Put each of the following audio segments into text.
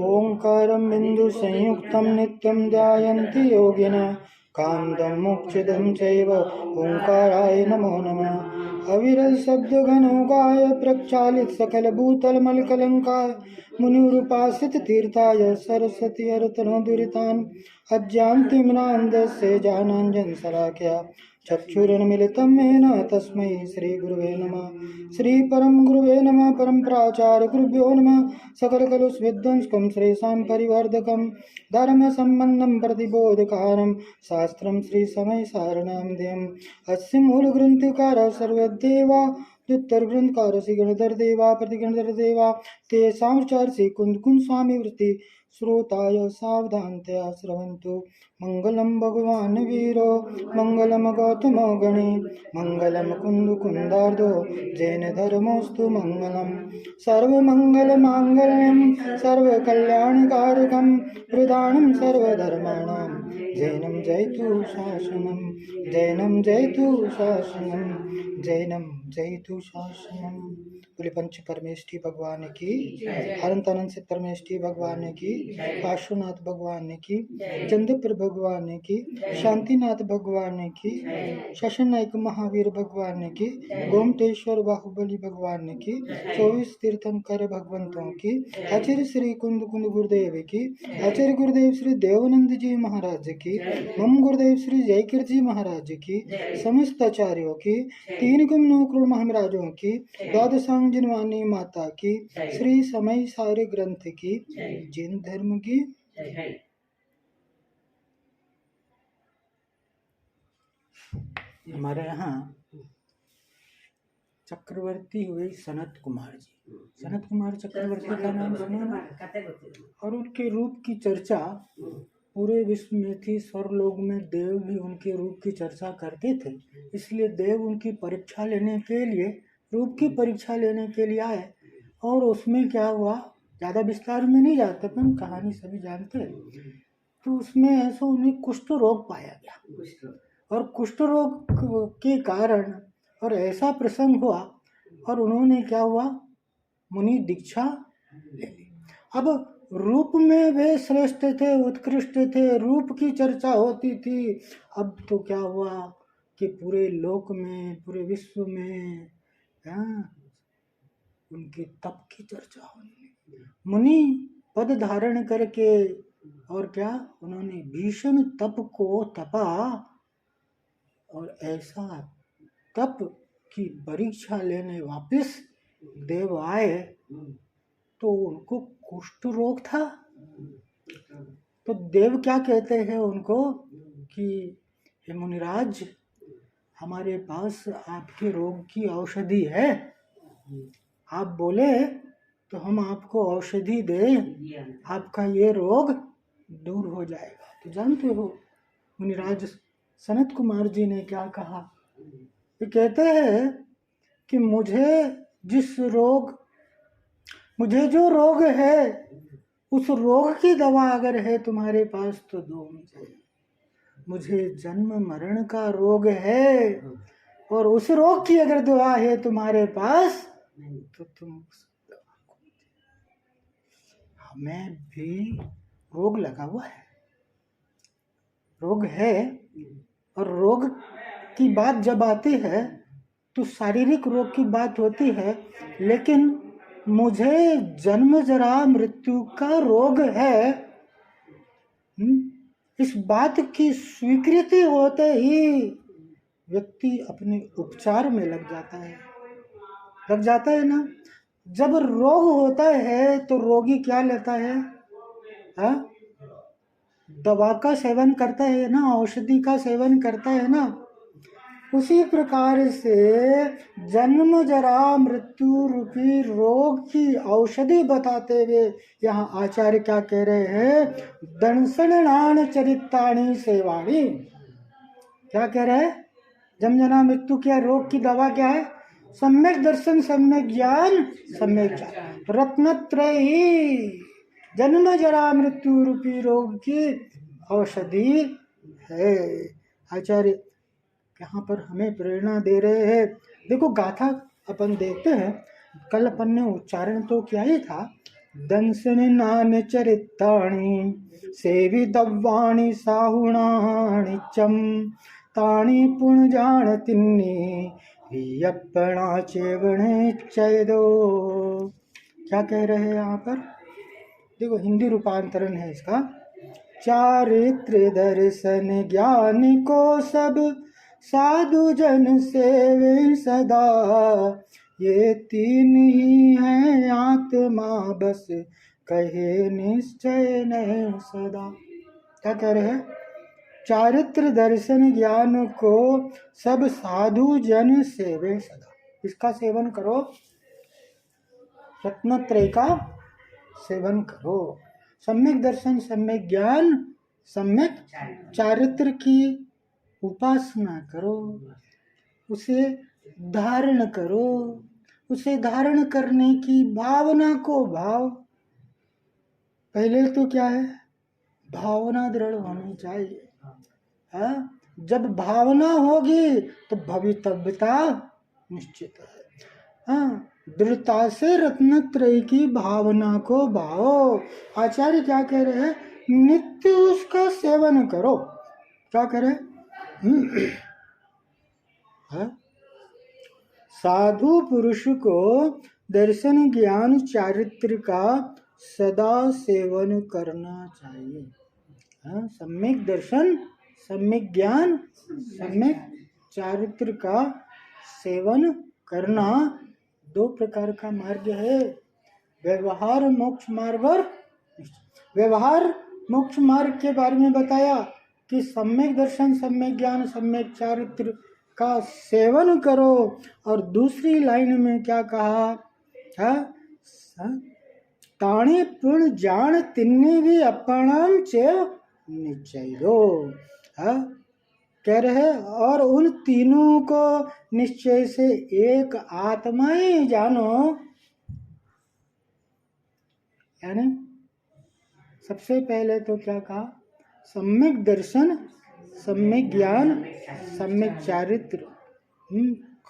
ओंकारं बिंदु संयुक्तं नित्यं ध्यायन्ति योगिनः कान्तं मोक्षदं चैव ओंकाराय नमो नमः। अविरल शब्द घनौघाय प्रक्षालित सकल भूतल मलकलंकाय मुनिरुपासित तीर्थाय सरस्वती हरतनोदुरितान् अज्ञानतिमिरान्धस्य ज्ञानाञ्जन शलाकया चक्षुरुन्मिलितं येन तस्मै श्रीगुरुवे नमः। श्रीपरम गुरुवे नमः। परम प्राचार्य गुरुभ्यो नमः। सकलकलुषविध्वंसकं श्रेषां परिवर्धकं धर्मसम्बन्धं प्रतिबोधकारं शास्त्रं श्रीसमयसारनामधेयम्। अस्य मूलग्रन्थकारः सर्वदेवा द्युत्तरग्रन्थकारः श्रीगणधरदेवा प्रतिगणधरदेवा तेषां चार्षि कुन्दकुंज स्वामी वृत्ति श्रोताय सावधानतया श्रवन्तु। मंगलम भगवान वीरो मंगलम गौतम गणे मंगलम कुंदार्दो जैन धर्मोस्तु मंगलम। सर्वमंगल मांगल्यम सर्वकल्याणकारकम प्रदानम सर्वधर्माणां जैनम जयतु शासनम जैनम जयतु शासनम जैनम जयतु शासनम। बोले पंच परमेष्ठी भगवान की, अनंत से परमेष्ठी भगवान की, पार्श्वनाथ भगवान की, चंद्रपुर भगवान की, शांतिनाथ भगवान की, शशन नायक महावीर भगवान की, गोमटेश्वर बाहुबली भगवान की, 24 तीर्थंकर भगवंतों की, आचार्य श्री कुंद कुंद गुरुदेव की, आचार्य गुरुदेव श्री देवानंद जी महाराज की, मम गुरुदेव श्री जयकीर्त जी महाराज की, समस्त आचार्यों की, 3 गुण 9 करोड़ महाराजों की, द्वादशांग जिनवानी माता की, श्री समय सारे ग्रंथ की, जैन धर्म की। हमारे यहाँ चक्रवर्ती हुए सनत कुमार जी। सनत कुमार चक्रवर्ती का नाम सुना ना? और उनके रूप की चर्चा पूरे विश्व में थी। स्वर्गलोक में देव भी उनके रूप की चर्चा करते थे, इसलिए देव उनकी परीक्षा लेने के लिए, रूप की परीक्षा लेने के लिए आए। और उसमें क्या हुआ, ज़्यादा विस्तार में नहीं जाते, पर कहानी सभी जानते हैं। तो उसमें ऐसा उन्हें कुष्ठ रोग पाया गया, और कुष्ठ रोग के कारण और ऐसा प्रसंग हुआ, और उन्होंने क्या हुआ, मुनि दीक्षा ले ली। अब रूप में वे श्रेष्ठ थे, उत्कृष्ट थे, रूप की चर्चा होती थी। अब तो क्या हुआ कि पूरे लोक में, पूरे विश्व में उनके तप की चर्चा होने लगी। मुनि पद धारण करके, और क्या, उन्होंने भीषण तप को तपा, और ऐसा तप की परीक्षा लेने वापस देव आए तो उनको कुष्ठ रोग था। तो देव क्या कहते हैं उनको कि हे मुनिराज, हमारे पास आपके रोग की औषधि है, आप बोले तो हम आपको औषधि दें, आपका ये रोग दूर हो जाएगा। तो जानते हो मुनिराज सनत कुमार जी ने क्या कहा? ये कहते हैं कि मुझे जो रोग है, उस रोग की दवा अगर है तुम्हारे पास तो दो मुझे। मुझे जन्म मरण का रोग है, और उस रोग की अगर दवा है तुम्हारे पास तो तुम उस दवा को। हमें भी रोग लगा हुआ है, रोग है, और रोग की बात जब आती है तो शारीरिक रोग की बात होती है, लेकिन मुझे जन्म जरा मृत्यु का रोग है। इस बात की स्वीकृति होते ही व्यक्ति अपने उपचार में लग जाता है ना। जब रोग होता है तो रोगी क्या लेता है? दवा का सेवन करता है ना, औषधि का सेवन करता है ना। उसी प्रकार से जन्म जरा मृत्यु रूपी रोग की औषधि बताते हुए यहाँ आचार्य क्या कह रहे हैं? दंसनान चरिताणी सेवाणी। क्या कह रहे हैं? जन्म जरा मृत्यु क्या रोग की दवा क्या है? सम्यक दर्शन, सम्यक ज्ञान, सम्यक ज्ञान। रत्नत्रयी जन्म जरा मृत्यु रूपी रोग की औषधि है। आचार्य यहाँ पर हमें प्रेरणा दे रहे हैं। देखो गाथा अपन देखते हैं, कल अपन ने उच्चारण तो किया ही था, दंसनानि चरितानि सेवितव्यानि साहुणानि चं तानि पुण्जानतिन्नि वियप्पणा चेवणे चैदो। क्या कह रहे हैं यहाँ पर? देखो हिंदी रूपांतरण है इसका। चारित्र दर्शन ज्ञान को सब साधु जन सेवे सदा, ये तीन ही हैं आत्मा बस कहे निश्चय नहीं सदा। क्या कह रहे हैं? चारित्र दर्शन ज्ञान को सब साधु जन सेवे सदा, इसका सेवन करो, रत्नत्रय का सेवन करो। सम्यक दर्शन, सम्यक ज्ञान, सम्यक चारित्र की उपासना करो, उसे धारण करो। उसे धारण करने की भावना को भाव, पहले तो क्या है? भावना दृढ़ होनी चाहिए। हाँ, जब भावना होगी तो भवितव्यता निश्चित है। हाँ, दृढ़ता से रत्नत्रय की भावना को भाओ। आचार्य क्या कह रहे हैं? नित्य उसका सेवन करो। क्या करें? साधु पुरुष को दर्शन ज्ञान चारित्र का सदा सेवन करना चाहिए। सम्यक दर्शन, सम्यक ज्ञान, सम्यक चारित्र का सेवन करना दो प्रकार का मार्ग है, व्यवहार मोक्ष मार्ग और व्यवहार मोक्ष मार्ग के बारे में बताया कि सम्यक दर्शन, सम्यक ज्ञान, सम्यक चारित्र का सेवन करो। और दूसरी लाइन में क्या कहा है? ताणी पूर्ण जान तिन्नी भी अपनाम चेव निश्चय दो। कह रहे और उन तीनों को निश्चय से एक आत्मा ही जानो। यानी सबसे पहले तो क्या कहा? सम्यक दर्शन, सम्यक ज्ञान, सम्यक चारित्र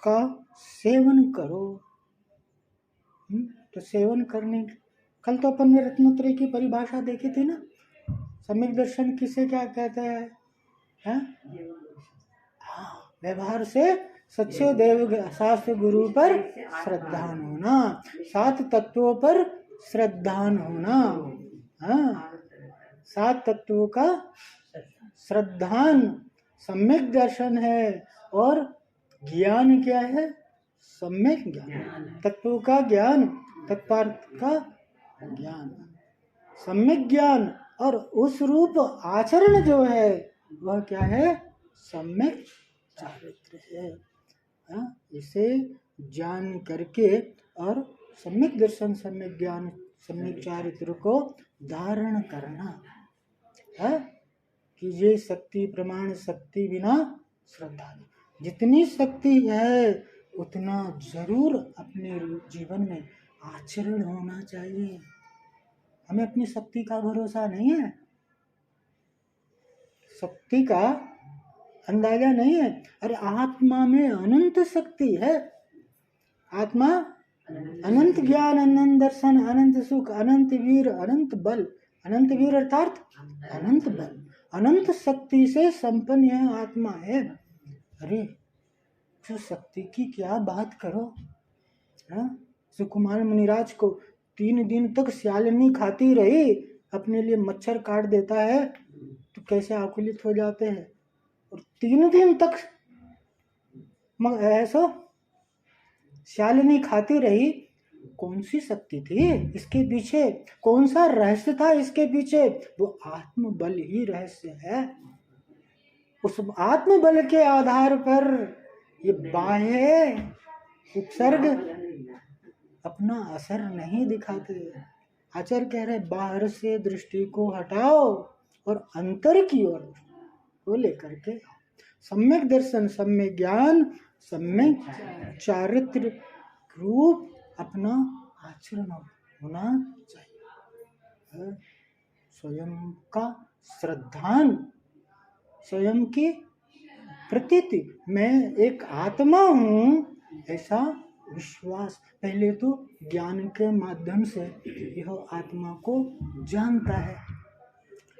का सेवन करो। तो सेवन करने, कल तो अपन ने रत्नत्रय की परिभाषा देखी थी ना। सम्यक दर्शन किसे क्या कहते हैं? व्यवहार से सच्चे देव शास्त्र गुरु पर श्रद्धान होना, सात तत्वों पर श्रद्धान होना। सात तत्वों का श्रद्धान सम्यक दर्शन है। और ज्ञान क्या है? सम्यक ज्ञान, तत्वों का ज्ञान, तत्पार्थ का ज्ञान, सम्यक ज्ञान। और उस रूप आचरण जो है वह क्या है? सम्यक चारित्र है। इसे जान करके और सम्यक दर्शन, सम्यक ज्ञान, सम्यक चारित्र को धारण करना है। कि ये शक्ति प्रमाण शक्ति बिना श्रद्धा। जितनी शक्ति है उतना जरूर अपने जीवन में आचरण होना चाहिए। हमें अपनी शक्ति का भरोसा नहीं है, शक्ति का अंदाजा नहीं है। अरे आत्मा में अनंत शक्ति है। आत्मा अनंत ज्ञान, अनंत दर्शन, अनंत सुख, अनंत वीर, अनंत बल। अनंत वीर अर्थात अनंत बल, अनंत शक्ति से संपन्न यह आत्मा है। अरे जो शक्ति की क्या बात करो। सुकुमार मुनिराज को 3 दिन तक स्यालिनी खाती रही, अपने लिए मच्छर काट देता है तो कैसे आकुलित हो जाते हैं। और 3 दिन तक ऐसा स्यालिनी खाती रही। कौन सी शक्ति थी इसके पीछे? कौन सा रहस्य था इसके पीछे? वो आत्मबल ही रहस्य है। उस आत्मबल के आधार पर ये बाह्य उपसर्ग अपना असर नहीं दिखाते। आचार्य कह रहे बाहर से दृष्टि को हटाओ और अंतर की ओर को लेकर के सम्यक दर्शन, सम्यक ज्ञान, सम्यक चारित्र रूप अपना आचरण होना चाहिए। स्वयं का श्रद्धान, स्वयं की प्रतीति, मैं एक आत्मा हूँ ऐसा विश्वास, पहले तो ज्ञान के माध्यम से यह आत्मा को जानता है।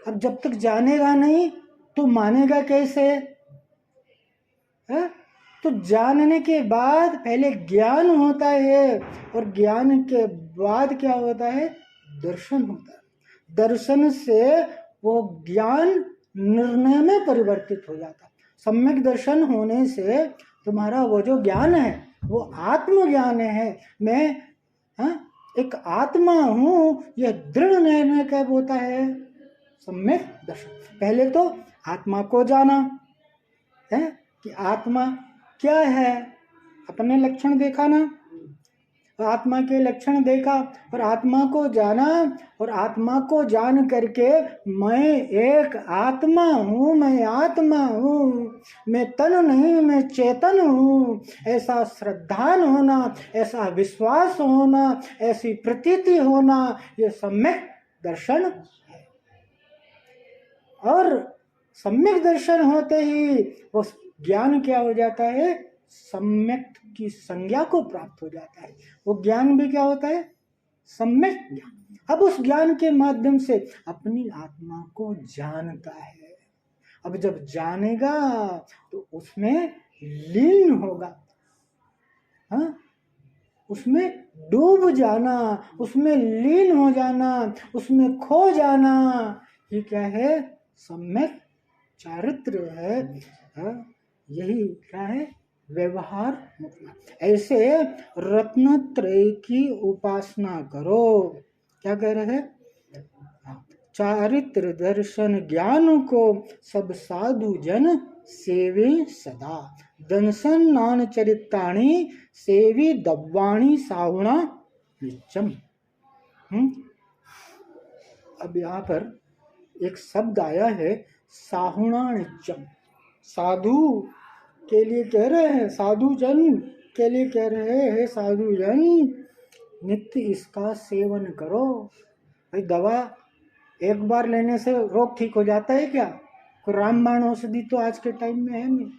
अब जब तक जानेगा नहीं तो मानेगा कैसे है? तो जानने के बाद पहले ज्ञान होता है और ज्ञान के बाद क्या होता है? दर्शन होता है। दर्शन से वो ज्ञान निर्णय में परिवर्तित हो जाता है। सम्यक दर्शन होने से तुम्हारा वो जो ज्ञान है वो आत्मज्ञान है। मैं एक आत्मा हूँ, यह दृढ़ निर्णय कब होता है? सम्यक दर्शन। पहले तो आत्मा को जाना है कि आत्मा क्या है, अपने लक्षण देखा ना, आत्मा के लक्षण देखा और आत्मा को जाना, और आत्मा को जान करके मैं एक आत्मा हूँ, मैं आत्मा हूँ, मैं तन नहीं मैं चेतन हूँ, ऐसा श्रद्धान होना, ऐसा विश्वास होना, ऐसी प्रतीति होना, ये सम्यक दर्शन है। और सम्यक दर्शन होते ही वो ज्ञान क्या हो जाता है? सम्यक की संज्ञा को प्राप्त हो जाता है। वो ज्ञान भी क्या होता है? सम्यक ज्ञान। अब उस ज्ञान के माध्यम से अपनी आत्मा को जानता है। अब जब जानेगा तो उसमें लीन होगा, हाँ, उसमें डूब जाना, उसमें लीन हो जाना, उसमें खो जाना, ये क्या है? सम्यक चारित्र है। यही क्या है? व्यवहार मुक्त। ऐसे रत्नत्रय की उपासना करो। क्या कह रहे हैं? चारित्र दर्शन ज्ञान को सब साधु जन सेवे सदा। दंसन नान चरिताणी सेवी दब्बाणी साहुणा नित्यम। अब यहाँ पर एक शब्द आया है साहुणा नित्यम। साधु के लिए कह रहे हैं, साधु जन के लिए कह रहे हैं, साधु जन नित्य इसका सेवन करो। भाई दवा एक बार लेने से रोग ठीक हो जाता है क्या? कोई रामबाण औषधि तो आज के टाइम में है नहीं।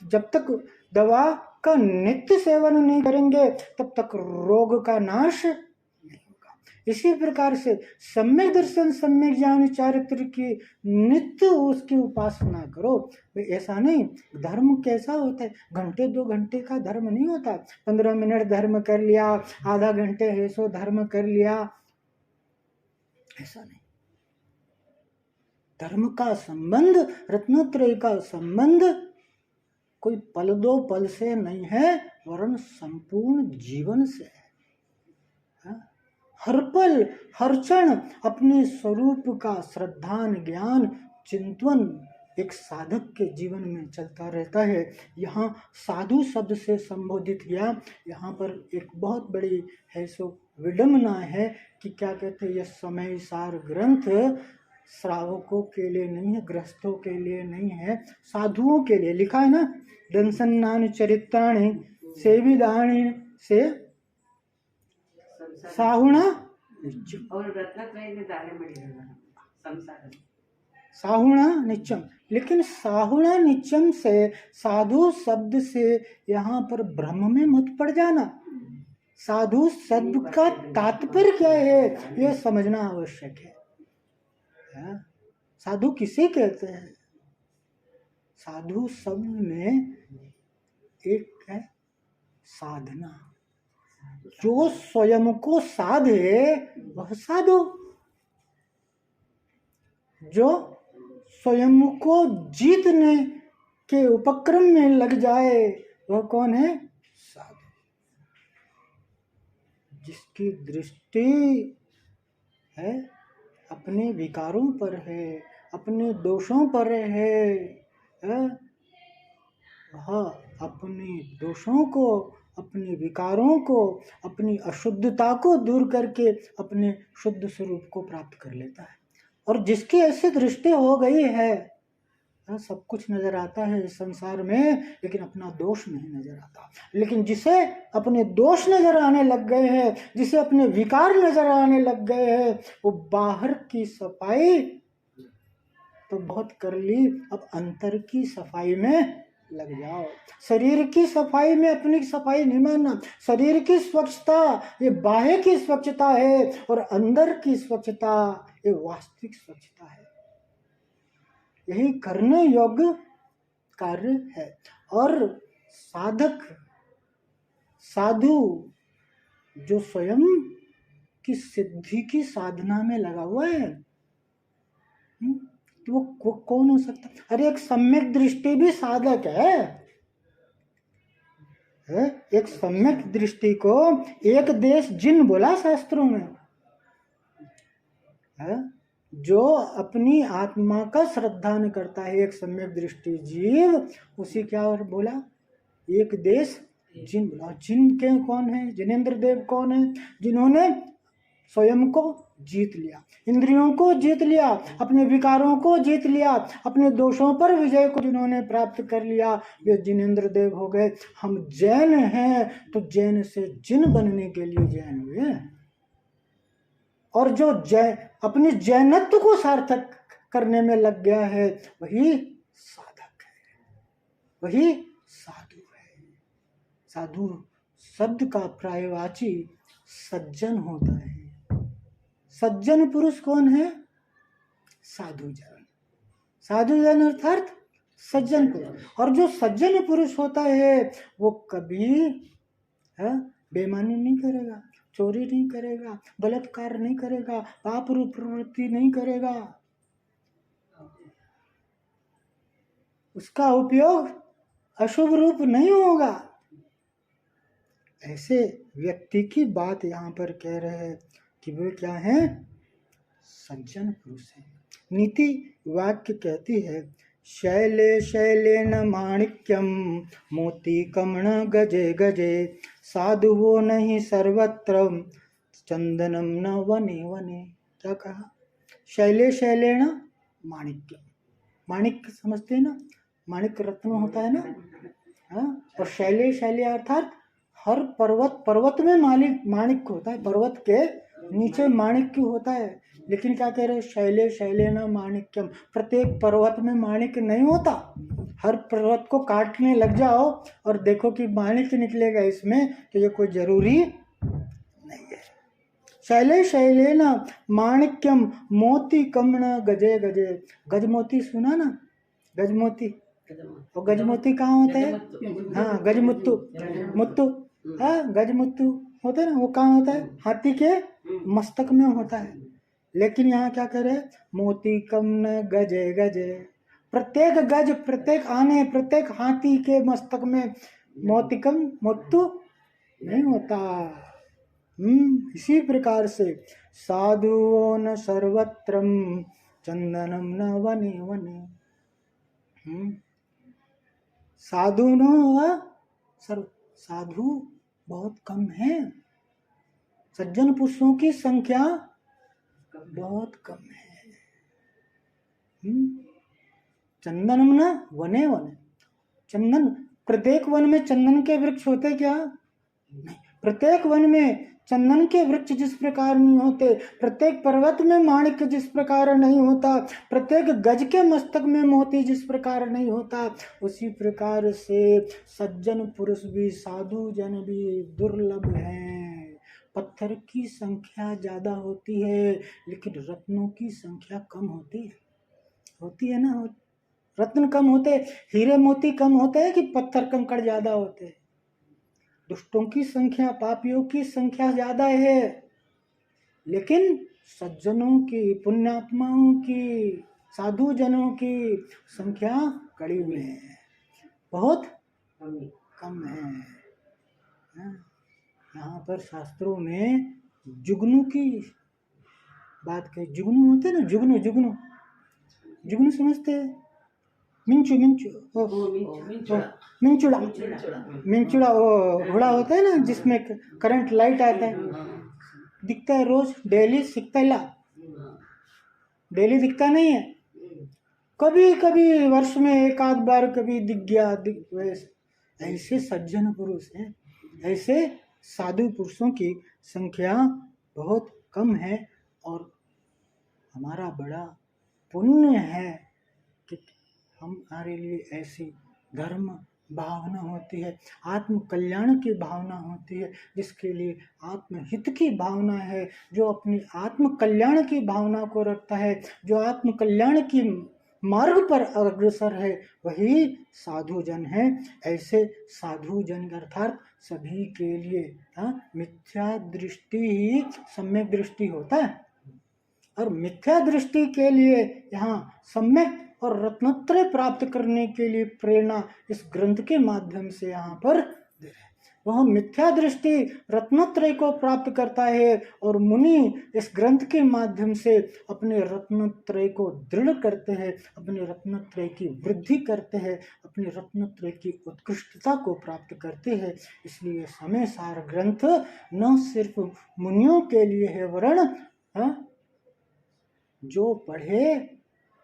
जब तक दवा का नित्य सेवन नहीं करेंगे तब तक रोग का नाश नहीं होगा। इसी प्रकार से सम्यक दर्शन सम्यक ज्ञान चारित्र की नित्य उसकी उपासना करो। ऐसा नहीं, धर्म कैसा होता है? घंटे 2 घंटे का धर्म नहीं होता। 15 मिनट धर्म कर लिया, आधा घंटे है सो धर्म कर लिया, ऐसा नहीं। धर्म का संबंध, रत्नत्रय का संबंध कोई पल 2 पल से नहीं है, वरन संपूर्ण जीवन से है। हर पल हर क्षण अपने स्वरूप का श्रद्धान ज्ञान चिंतन एक साधक के जीवन में चलता रहता है। यहाँ साधु शब्द से संबोधित किया। यहाँ पर एक बहुत बड़ी है सो विडम्बना है कि क्या कहते हैं, यह समय सार ग्रंथ श्रावकों के लिए नहीं है, गृहस्थों के लिए नहीं है, साधुओं के लिए लिखा है ना। दंसन्नानि चरित्राणि सेविदानि से साहुणा साहुणा नित्यम। लेकिन साहुणा नित्यम से, साधु शब्द से यहाँ पर भ्रम में मत पड़ जाना। साधु शब्द का तात्पर्य क्या है यह समझना आवश्यक है। साधु किसे कहते हैं? साधु शब्द में एक है साधना। जो स्वयं को साधे वह साधु, जो स्वयं को जीतने के उपक्रम में लग जाए वह कौन है? साधु। जिसकी दृष्टि है अपने विकारों पर है, अपने दोषों पर है, वह अपने दोषों को, अपने विकारों को, अपनी अशुद्धता को दूर करके अपने शुद्ध स्वरूप को प्राप्त कर लेता है। और जिसकी ऐसी दृष्टि हो गई है, सब कुछ नजर आता है इस संसार में, लेकिन अपना दोष नहीं नजर आता। लेकिन जिसे अपने दोष नजर आने लग गए हैं, जिसे अपने विकार नजर आने लग गए हैं, वो बाहर की सफाई तो बहुत कर ली, अब अंतर की सफाई में लग जाओ। शरीर की सफाई में अपनी सफाई नहीं मानना। शरीर की स्वच्छता ये बाह्य की स्वच्छता है और अंदर की स्वच्छता ये वास्तविक स्वच्छता है। यही करने योग्य कार्य है। और साधक साधु जो स्वयं की सिद्धि की साधना में लगा हुआ है, तो वो कौन हो सकता? अरे एक सम्यक दृष्टि भी साधक है। एक सम्यक दृष्टि को एक देश जिन बोला शास्त्रों में है। जो अपनी आत्मा का श्रद्धान करता है एक सम्यक दृष्टि जीव, उसी क्या और बोला? एक देश जिन बोला। जिन के कौन है? जिनेंद्र देव कौन है? जिन्होंने स्वयं को जीत लिया, इंद्रियों को जीत लिया, अपने विकारों को जीत लिया, अपने दोषों पर विजय को जिन्होंने प्राप्त कर लिया, वे जिनेंद्र देव हो गए। हम जैन हैं तो जैन से जिन बनने के लिए जैन हुए। और जो अपनी जैनत्व को सार्थक करने में लग गया है, वही साधक है, वही साधु है। साधु शब्द का पर्यायवाची सज्जन होता है। सज्जन पुरुष कौन है? साधुजन। साधुजन अर्थात सज्जन पुरुष। और जो सज्जन पुरुष होता है वो कभी बेईमानी नहीं करेगा, चोरी नहीं करेगा, बलात्कार नहीं करेगा, पाप रूप प्रवृत्ति नहीं करेगा। उसका उपयोग अशुभ रूप नहीं होगा। ऐसे व्यक्ति की बात यहाँ पर कह रहे हैं कि वे क्या है? सज्जन पुरुष है। नीति वाक्य कहती है, शैले शैलेन माणिक्यम मोती कमण गजे गजे साधुवो नहीं सर्वत्र चंदनम न वने वने। क्या कहा? शैले शैलेन माणिक्यम। माणिक्य समझते हैं ना? माणिक रत्न होता है ना? हाँ। और शैले शैले अर्थात हर पर्वत में माणिक होता है। पर्वत के नीचे माणिक्य होता है। लेकिन क्या कह रहे हैं? शैले शैले न माणिक्यम। प्रत्येक पर्वत में माणिक्य नहीं होता। हर पर्वत को काटने लग जाओ और देखो कि माणिक्य निकलेगा इसमें, तो ये कोई जरूरी नहीं है। शैले शैले न माणिक्यम मोती कमण गजे गजे। गजमोती सुना ना? गजमोती। और गजमोती कहाँ होता है? हाँ, गजमुत्तु। मुत्तु, हाँ, गजमुत्तु होता है ना? वो कहाँ होता है? हाथी के मस्तक में होता है। लेकिन यहाँ क्या करे? मोती कम गजे गजे। प्रत्येक गज, प्रत्येक आने, प्रत्येक हाथी के मस्तक में मोतिकम मुत्तु नहीं होता। इसी प्रकार से साधुओं न सर्वत्रम चंदनम न वने वने। साधु न साधु बहुत कम है। सज्जन पुरुषों की संख्या बहुत कम है। चंदनम न वने वने। चंदन, प्रत्येक वन में चंदन के वृक्ष होते क्या? नहीं। प्रत्येक वन में चंदन के वृक्ष जिस प्रकार नहीं होते, प्रत्येक पर्वत में माणिक्य जिस प्रकार नहीं होता, प्रत्येक गज के मस्तक में मोती जिस प्रकार नहीं होता, उसी प्रकार से सज्जन पुरुष भी, साधु जन भी दुर्लभ हैं। पत्थर की संख्या ज्यादा होती है लेकिन रत्नों की संख्या कम होती है ना? रत्न कम होते, हीरे मोती कम होते हैं कि पत्थर कंकड़ ज्यादा होते हैं? दुष्टों की संख्या, पापियों की संख्या ज्यादा है, लेकिन सज्जनों की, पुण्यात्माओं की, साधु जनों की संख्या कड़ी में है, बहुत कम है। यहाँ पर शास्त्रों में जुगनू की बात कही। जुगनू होते ना? जुगनू जुगनू जुगनू समझते हैं? मिंचू मिंचुड़ा वो घोड़ा होता है ना जिसमें करंट लाइट आता है, दिखता है रोज, डेली सिकतला, डेली दिखता नहीं है, कभी कभी वर्ष में एक आध बार कभी दिख गया, ऐसे सज्जन पुरुष हैं। ऐसे साधु पुरुषों की संख्या बहुत कम है। और हमारा बड़ा पुण्य है कि हमारे लिए ऐसी धर्म भावना होती है, आत्म कल्याण की भावना होती है, जिसके लिए आत्महित की भावना है, जो अपनी आत्म कल्याण की भावना को रखता है, जो आत्म कल्याण की मार्ग पर अग्रसर है, वही साधु जन है। ऐसे साधु जन अर्थात सभी के लिए मिथ्या दृष्टि ही सम्यक दृष्टि होता है, और मिथ्या दृष्टि के लिए यहाँ सम्यक और रत्नत्रय प्राप्त करने के लिए प्रेरणा इस ग्रंथ के माध्यम से यहाँ पर दे रहे हैं। वह मिथ्या दृष्टि रत्नत्रय को प्राप्त करता है, और मुनि इस ग्रंथ के माध्यम से अपने रत्नत्रय को दृढ़ करते हैं, अपने रत्नत्रय की वृद्धि करते हैं, अपने रत्नत्रय की उत्कृष्टता को प्राप्त करते हैं। इसलिए समय सार ग्रंथ न सिर्फ मुनियों के लिए है, वरण जो पढ़े,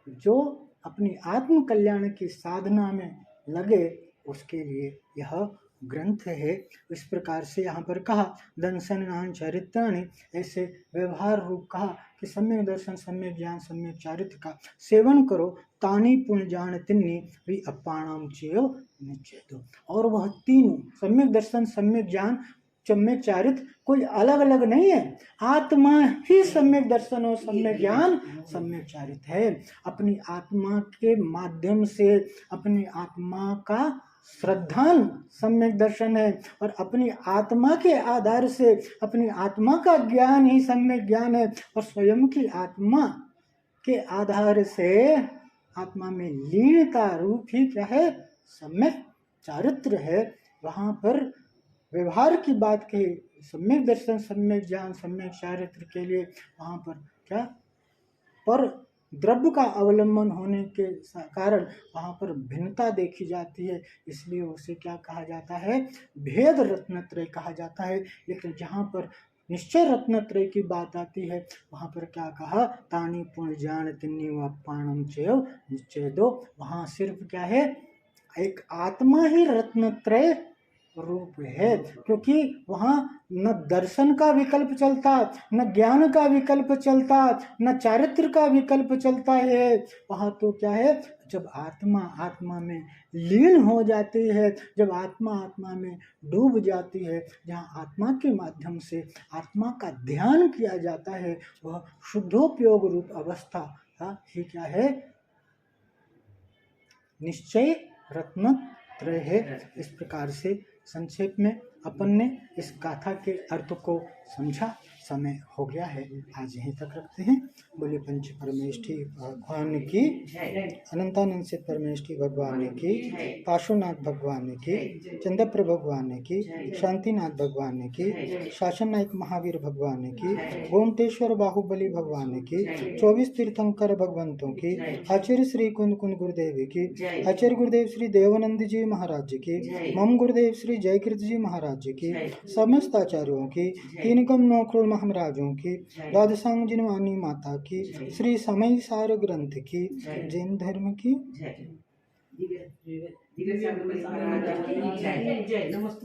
जो अपनी आत्म कल्याण की साधना में लगे, उसके लिए यह ग्रंथ है। इस प्रकार से यहाँ पर कहा दंसनान चरित्राणि, ऐसे व्यवहार रूप कहा कि सम्यक दर्शन, सम्यक ज्ञान, सम्यक चारित्र का सेवन करो, तानी पुण्य जान तिन्नी भी अपाणाम चेयो निश्चेतो। और वह तीनों सम्यक दर्शन, सम्यक ज्ञान, सम्यक चारित्र कोई अलग अलग नहीं है, आत्मा ही सम्यक दर्शन और सम्यक ज्ञान, सम्यक चारित्र है। अपनी आत्मा के माध्यम से अपनी आत्मा का श्रद्धान सम्यक दर्शन है, और अपनी आत्मा के आधार से अपनी आत्मा का ज्ञान ही सम्यक ज्ञान है, और स्वयं की आत्मा के आधार से आत्मा में लीनता रूप ही क्या है, सम्यक चारित्र है। वहाँ पर व्यवहार की बात कही, सम्यक दर्शन, सम्यक ज्ञान, सम्यक चारित्र के लिए वहाँ पर क्या, पर द्रव्य का अवलंबन होने के कारण वहाँ पर भिन्नता देखी जाती है, इसलिए उसे क्या कहा जाता है, भेद रत्नत्रय कहा जाता है। लेकिन जहाँ पर निश्चय रत्नत्रय की बात आती है, वहाँ पर क्या कहा, तानी पुण्य जान तिन्नी वापाणम चेव निश्चय दो। वहाँ सिर्फ क्या है, एक आत्मा ही रत्नत्रय रूप है, क्योंकि वहाँ न दर्शन का विकल्प चलता, न ज्ञान का विकल्प चलता, न चारित्र का विकल्प चलता है। वहाँ तो क्या है, जब आत्मा आत्मा में लीन हो जाती है, जब आत्मा आत्मा में डूब जाती है, जहाँ आत्मा के माध्यम से आत्मा का ध्यान किया जाता है, वह शुद्धोपयोग रूप अवस्था ही क्या है, निश्चय रत्नत्रय है। इस प्रकार से संक्षेप में अपन ने इस गाथा के अर्थ को समझा। समय हो गया है, आज यहीं तक रखते हैं। बोले पंच परमेष्ठी भगवान की, अनंतानंद से परमेष्ठी भगवान की, पार्श्वनाथ भगवान की, चंद्रप्र भगवान की, शांतिनाथ भगवान की, शासन नायक महावीर भगवान की, गोमतेश्वर बाहुबली भगवान की, 24 तीर्थंकर भगवंतों की, आचार्य श्री कुंद कुंद गुरुदेव की, आचार्य गुरुदेव श्री देवानंद जी महाराज की, मम गुरुदेव श्री जयकृत जी महाराज की, समस्त आचार्यों की, तीन कम नौकरों महाराजों की, द्वादशांग जिनवानी माता की, श्री समय सार ग्रंथ की, जैन धर्म की।